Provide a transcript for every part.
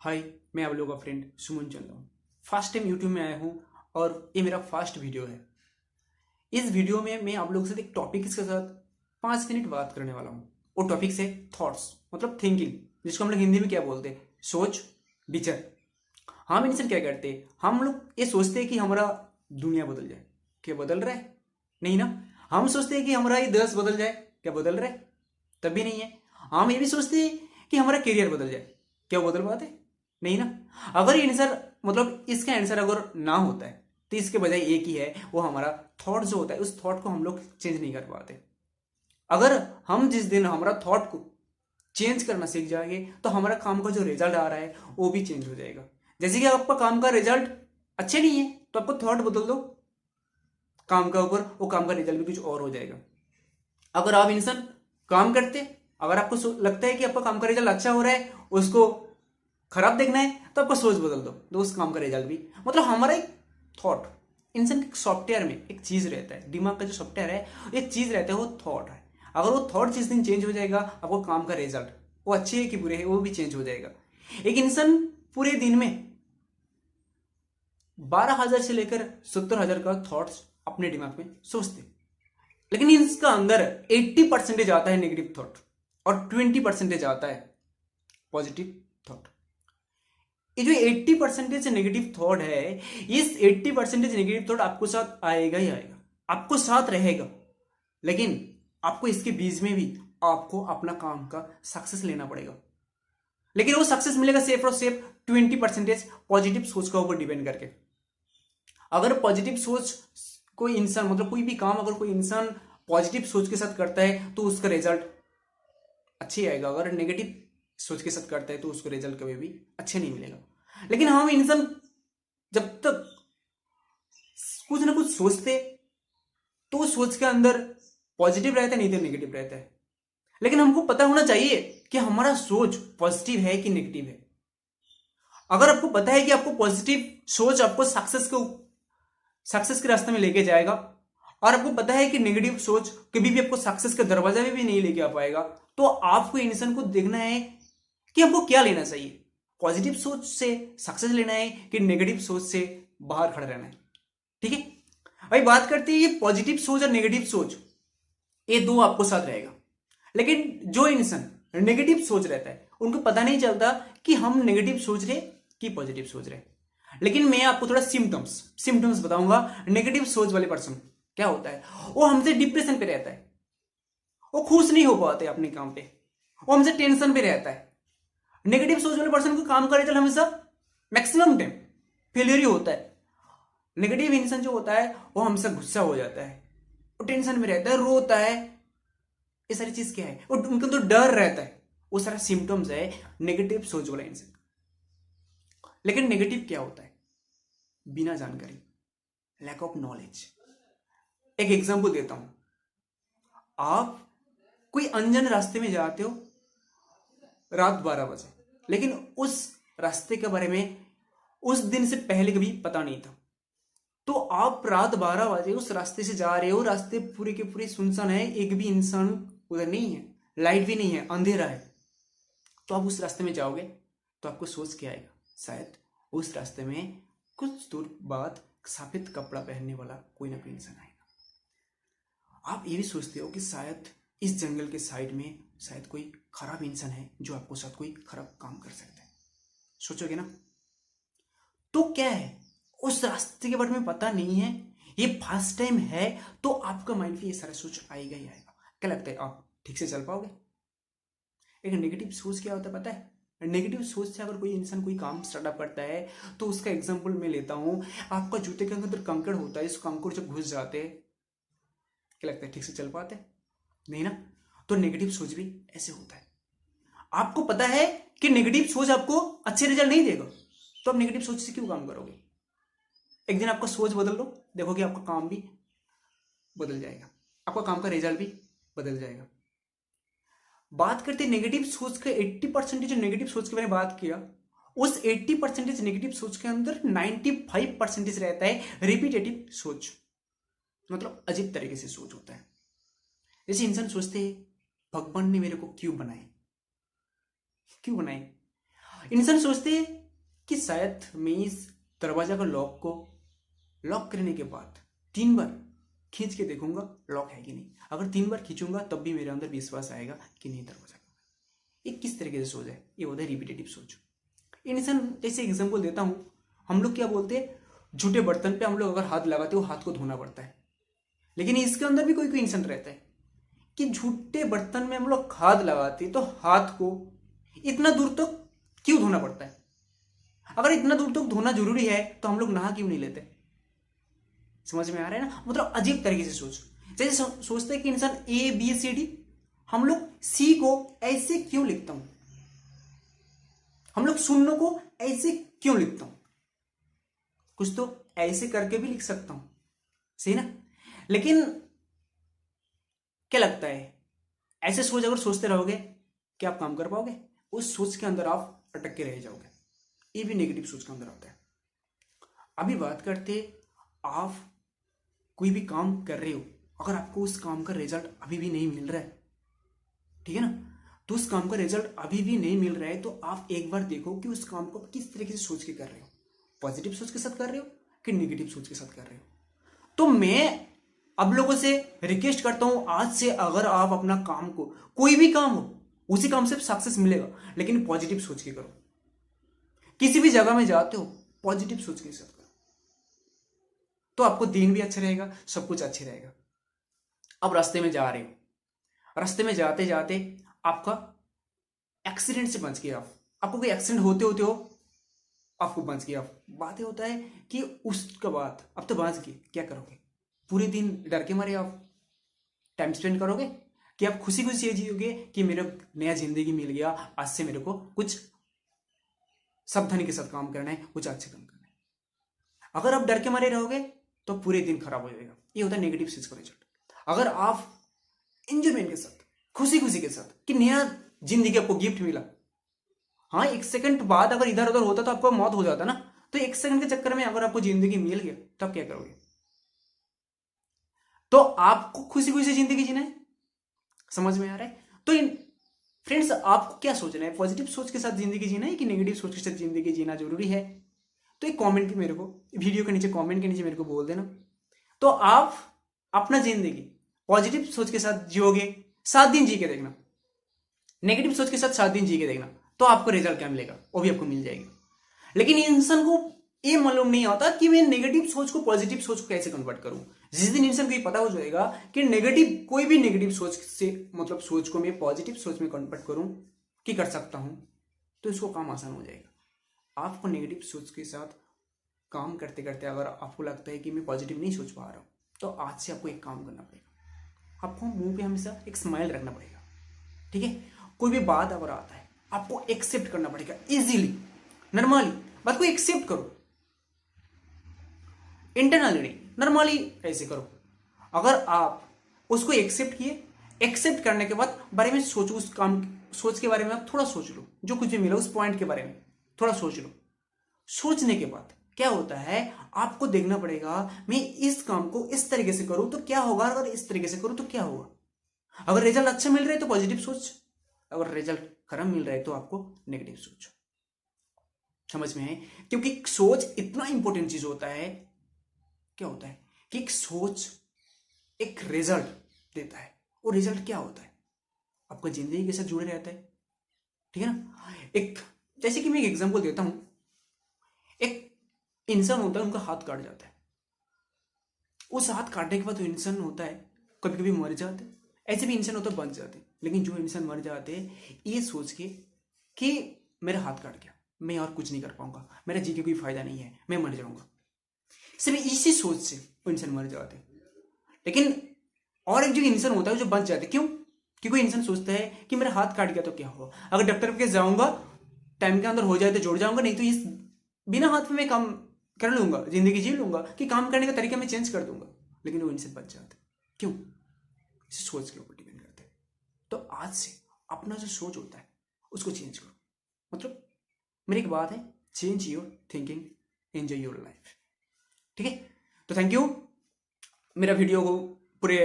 हाय, मैं आप लोगों का फ्रेंड सुमन चंद्र हूँ। फर्स्ट टाइम यूट्यूब में आया हूँ और ये मेरा फर्स्ट वीडियो है। इस वीडियो में मैं आप लोगों के साथ एक टॉपिक के साथ 5 मिनट बात करने वाला हूँ। वो टॉपिक से थॉट्स मतलब थिंकिंग, जिसको हम लोग हिंदी में क्या बोलते हैं, सोच विचार। हम इंसान क्या करते हैं, हम लोग ये सोचते हैं कि हमारा दुनिया बदल जाए। क्या बदल रहा है? नहीं ना। हम सोचते हैं कि हमारा ये देश बदल जाए। क्या बदल रहा है? तब भी नहीं है। हम ये भी सोचते हैं कि हमारा करियर बदल जाए। क्या वो बदल पाते? नहीं ना। अगर ये आंसर मतलब इसका आंसर अगर ना होता है तो इसके बजाय एक ही है, वो हमारा थॉट जो होता है, उस थॉट को हम लोग चेंज नहीं कर पाते। अगर हम जिस दिन हमारा थॉट को चेंज करना सीख जाएंगे तो हमारा काम का जो रिजल्ट आ रहा है वो भी चेंज हो जाएगा। जैसे कि आपका काम का रिजल्ट अच्छे नहीं है तो आपको थॉट बदल दो काम का ऊपर, वो काम का रिजल्ट भी कुछ और हो जाएगा। अगर आप इंसान काम करते, अगर आपको लगता है कि आपका काम का रिजल्ट अच्छा हो रहा है, उसको खराब देखना है तो आपका सोच बदल दो तो उस काम का रिजल्ट भी मतलब हमारा एक थॉट, इंसान के सॉफ्टवेयर में एक चीज रहता है, दिमाग का जो सॉफ्टवेयर है एक चीज रहता है, वो थॉट है। अगर वो थॉट जिस दिन चेंज हो जाएगा, आपको काम का रिजल्ट वो अच्छे है कि बुरे है वो भी चेंज हो जाएगा। एक इंसान पूरे दिन में 12,000 से लेकर 70,000 का थॉट्स अपने दिमाग में सोचते, लेकिन इसका अंदर 80% आता है नेगेटिव थॉट और 20% आता है पॉजिटिव थॉट। ये जो 80% नेगेटिव थॉट है, इस 80% नेगेटिव थॉट आपको साथ आएगा ही आएगा, आपको साथ रहेगा। लेकिन आपको इसके बीच में भी आपको अपना काम का सक्सेस लेना पड़ेगा। लेकिन वो सक्सेस मिलेगा सिर्फ और सिर्फ 20% पॉजिटिव सोच का ऊपर डिपेंड करके। अगर पॉजिटिव सोच कोई इंसान मतलब कोई भी काम अगर कोई इंसान पॉजिटिव सोच के साथ करता है तो उसका रिजल्ट अच्छी आएगा। अगर नेगेटिव सोच के साथ करता है तो उसको रिजल्ट कभी भी अच्छे नहीं मिलेगा। लेकिन हम इंसान जब तक कुछ ना कुछ सोचते तो उस सोच के अंदर पॉजिटिव रहता है, नहीं तो नेगेटिव रहता है। लेकिन हमको पता होना चाहिए कि हमारा सोच पॉजिटिव है कि नेगेटिव है। अगर आपको पता है कि आपको पॉजिटिव सोच आपको सक्सेस के रास्ते में लेके जाएगा, और आपको पता है कि नेगेटिव सोच कभी भी आपको सक्सेस के दरवाजा में भी नहीं लेके आ पाएगा, तो आपको इंसान को देखना है कि हमको क्या लेना चाहिए। पॉजिटिव सोच से सक्सेस लेना है कि नेगेटिव सोच से बाहर खड़ा रहना है। ठीक है भाई, बात करते हैं ये पॉजिटिव सोच और नेगेटिव सोच, ये दो आपको साथ रहेगा। लेकिन जो इंसान नेगेटिव सोच रहता है उनको पता नहीं चलता कि हम नेगेटिव सोच रहे कि पॉजिटिव सोच रहे। लेकिन मैं आपको थोड़ा सिम्टम्स सिम्टम्स बताऊंगा। नेगेटिव सोच वाले पर्सन क्या होता है, वो हमसे डिप्रेशन पे रहता है, वो खुश नहीं हो पाते अपने काम पे, वो हमसे टेंशन पे रहता है। नेगेटिव सोच वाले पर्सन को काम का रिजल्ट हमेशा मैक्सिमम टाइम फेलियर ही होता है। नेगेटिव इंसान जो होता है वो हमसे गुस्सा हो जाता है, वो टेंशन में रहता है, रोता है। ये सारी चीज क्या है, वो उनको तो डर रहता है। वो सारा सिम्टम्स है नेगेटिव सोच वाला इंसान। लेकिन नेगेटिव क्या होता है? बिना जानकारी, लैक ऑफ नॉलेज। एक एग्जांपल देता हूं। आप कोई अनजान रास्ते में जाते हो रात 12 बजे, लेकिन उस रास्ते के बारे में उस दिन से पहले कभी पता नहीं था, तो आप रात 12 बजे उस रास्ते से जा रहे हो, रास्ते पूरे के पूरे सुनसान है, एक भी इंसान उधर नहीं है, लाइट भी नहीं है, अंधेरा है। तो आप उस रास्ते में जाओगे तो आपको सोच के आएगा, शायद उस रास्ते में कुछ दूर बाद सफेद कपड़ा पहनने वाला कोई ना कोई इंसान आएगा। आप ये भी सोचते हो कि शायद इस जंगल के साइड में शायद कोई खराब इंसान है जो आपको साथ कोई खराब काम कर सकता है। सोचोगे ना। तो क्या है, उस रास्ते के बारे में पता नहीं है, ये फर्स्ट टाइम है, तो आपका माइंड में ये सारा सोच आएगा ही आएगा। क्या लगता है आप ठीक से चल पाओगे? एक नेगेटिव सोच क्या होता है पता है? नेगेटिव सोच से अगर कोई इंसान कोई काम स्टार्टअप करता है, तो उसका एग्जांपल मैं लेता हूं। आपका जूते के अंदर कंकड़ होता है, इस कंकड़ जब घुस जाते हैं, क्या लगता है ठीक से चल पाते? नहीं ना। तो नेगेटिव सोच भी ऐसे होता है। आपको पता है कि नेगेटिव सोच आपको अच्छे रिजल्ट नहीं देगा, तो आप नेगेटिव सोच से क्यों काम करोगे? एक दिन आपका सोच बदल लो, देखोगे आपका काम भी बदल जाएगा, आपका काम का रिजल्ट भी बदल जाएगा। बात करते नेगेटिव सोच का 80% नेगेटिव सोच के मैंने बात किया, उस 80% नेगेटिव सोच के अंदर 95% रहता है रिपीटेटिव सोच, मतलब अजीब तरीके से सोच होता है। जैसे इंसान सोचते हैं भगवान ने मेरे को क्यों बनाए, क्यों बनाए। इंसान सोचते हैं कि शायद मैं इस दरवाजा का लॉक को लॉक करने के बाद 3 बार खींच के देखूंगा लॉक है कि नहीं। अगर 3 बार खींचूंगा तब भी मेरे अंदर विश्वास आएगा कि नहीं दरवाजा। ये किस तरीके से सोच है? ये होता है रिपीटेटिव सोच। इंसान जैसे एग्जांपल देता हूं, हम लोग क्या बोलते हैं, झूठे बर्तन पे हम लोग अगर हाथ लगाते हो हाथ को धोना पड़ता है। लेकिन इसके अंदर भी कोई कोई इंसान रहता है कि झूठे बर्तन में हम लोग हाथ लगाते तो हाथ को इतना दूर तक क्यों धोना पड़ता है? अगर इतना दूर तक धोना जरूरी है तो हम लोग नहा क्यों नहीं लेते? समझ में आ रहा है ना? मतलब अजीब तरीके से सोच। जैसे सोचते हैं कि इंसान ABCD, हम लोग C को ऐसे क्यों लिखता हूं, हम लोग शून्य को ऐसे क्यों लिखता हूं? कुछ तो ऐसे करके भी लिख सकता हूं, सही ना? लेकिन क्या लगता है, ऐसे सोच अगर सोचते रहोगे क्या आप काम कर पाओगे? उस सोच के अंदर आप अटक के रह जाओगे। ये भी नेगेटिव सोच के अंदर आता है। अभी बात करते, आप कोई भी काम कर रहे हो, अगर आपको उस काम का रिजल्ट अभी भी नहीं मिल रहा है, ठीक है ना, तो उस काम का रिजल्ट अभी भी नहीं मिल रहा है तो आप एक बार देखो कि उस काम को किस तरीके से सोच के कर रहे हो। पॉजिटिव सोच के साथ कर रहे हो कि नेगेटिव सोच के साथ कर रहे हो? तो मैं अब लोगों से रिक्वेस्ट करता हूं, आज से अगर आप अपना काम को, कोई भी काम हो, उसी काम से सक्सेस मिलेगा, लेकिन पॉजिटिव सोच के करो। किसी भी जगह में जाते हो पॉजिटिव सोच के साथ करो, तो आपको दिन भी अच्छा रहेगा, सब कुछ अच्छे रहेगा। अब रास्ते में जा रहे हो, रास्ते में जाते जाते आपका एक्सीडेंट से बच गया, आपको कोई एक्सीडेंट होते होते हो आपको बच गया। बात होता है कि उसके बाद अब तो बच गए, क्या करोगे? पूरे दिन डर के मारे आप टाइम स्पेंड करोगे कि आप खुशी खुशी ये जियोगे कि मेरा नया जिंदगी मिल गया, आज से मेरे को कुछ सावधानी के साथ काम करना है, कुछ अच्छे काम करना है। अगर आप डर के मारे रहोगे तो पूरे दिन खराब हो जाएगा। ये होता है नेगेटिव चीज का रिजल्ट। अगर आप एंजॉयमेंट के साथ, खुशी खुशी के साथ कि नया जिंदगी आपको गिफ्ट मिला, हाँ 1 सेकंड बाद अगर इधर उधर होता तो आपको मौत हो जाता ना, तो 1 सेकंड के चक्कर में अगर आपको जिंदगी मिल गया तो आप क्या करोगे? तो आपको खुशी खुशी जिंदगी जीना है। समझ में आ रहा है? तो फ्रेंड्स, आपको क्या सोचना है? पॉजिटिव सोच के साथ जिंदगी जीना है कि नेगेटिव सोच के साथ जिंदगी जीना जरूरी है? तो एक कमेंट मेरे को, वीडियो के नीचे कमेंट के नीचे मेरे को बोल देना। तो आप अपना जिंदगी पॉजिटिव सोच के साथ जियोगे, 7 दिन जी के देखना, नेगेटिव सोच के साथ 7 दिन जी के देखना, तो आपको रिजल्ट क्या मिलेगा वो भी आपको मिल जाएगा। लेकिन इंसान को ये मालूम नहीं आता कि मैं नेगेटिव सोच को पॉजिटिव सोच को कैसे कन्वर्ट करूं। जिस दिन इंसान को ये पता हो जाएगा कि नेगेटिव, कोई भी नेगेटिव सोच से मतलब सोच को मैं पॉजिटिव सोच में कन्वर्ट करूं कि कर सकता हूं, तो इसको काम आसान हो जाएगा। आपको नेगेटिव सोच के साथ काम करते करते अगर आपको लगता है कि मैं पॉजिटिव नहीं सोच पा रहा हूं, तो आज से आपको एक काम करना पड़ेगा। आपको मुंह पे हमेशा एक स्माइल रखना पड़ेगा, ठीक है? कोई भी बात अगर आता है आपको एक्सेप्ट करना पड़ेगा, इजीली, नॉर्मली बात को एक्सेप्ट करो, इंटरनली नहीं, नॉर्मली ऐसे करो। अगर आप उसको एक्सेप्ट किए, एक्सेप्ट करने के बाद बारे में सोचो, उस काम सोच के बारे में आप थोड़ा सोच लो, जो कुछ भी मिला उस पॉइंट के बारे में थोड़ा सोच लो। सोचने के बाद क्या होता है, आपको देखना पड़ेगा मैं इस काम को इस तरीके से करूं तो क्या होगा, अगर इस तरीके से करूं तो क्या होगा। अगर रिजल्ट अच्छा मिल रहा है तो पॉजिटिव सोच, अगर रिजल्ट खराब मिल रहा है तो आपको नेगेटिव सोच। समझ में है? क्योंकि सोच इतना इंपॉर्टेंट चीज होता है। क्या होता है कि एक सोच एक रिजल्ट देता है। वो रिजल्ट क्या होता है? आपका जिंदगी के साथ जुड़े रहता है, ठीक है ना? एक जैसे कि मैं एक एग्जांपल देता हूं, एक इंसान होता है, उनका हाथ काट जाता है। उस हाथ काटने के बाद जो इंसान होता है कभी कभी मर जाते हैं, ऐसे भी इंसान होता है बच जाते हैं। लेकिन जो इंसान मर जाते हैं ये सोच के कि मेरा हाथ काट गया, मैं और कुछ नहीं कर पाऊंगा, मेरा जी के कोई फायदा नहीं है, मैं मर जाऊंगा, सिर्फ इसी सोच से वो इंसान मर जाते हैं। लेकिन और एक जो इंसान होता है जो बच जाते, क्यों? क्योंकि इंसान सोचता है कि मेरा हाथ काट गया तो क्या होगा, अगर डॉक्टर के पास जाऊंगा टाइम के अंदर हो जाए तो जोड़ जाऊंगा, नहीं तो इस बिना हाथ में मैं काम कर लूंगा, जिंदगी जी लूंगा, कि काम करने का तरीका मैं चेंज कर दूंगा। लेकिन वो इंसान बच जाते, क्यों? इस सोच के ऊपर डिपेंड करते हैं। तो आज से अपना जो सोच होता है उसको चेंज करो। मतलब मेरी एक बात है, change your thinking, enjoy your life, ठीक है? तो थैंक यू मेरा वीडियो को पूरे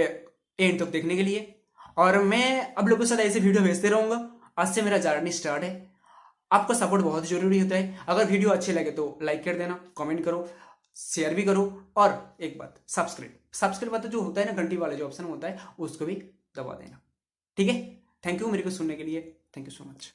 एंड तक देखने के लिए, और मैं अब लोगों के साथ ऐसे वीडियो भेजते रहूंगा। आज से मेरा जर्नी स्टार्ट है। आपका सपोर्ट बहुत जरूरी होता है। अगर वीडियो अच्छे लगे तो लाइक कर देना, कमेंट करो, शेयर भी करो, और एक बात, सब्सक्राइब बात जो होता है ना, घंटी वाला जो ऑप्शन होता है उसको भी दबा देना। ठीक है, थैंक यू मेरे को सुनने के लिए, थैंक यू सो मच।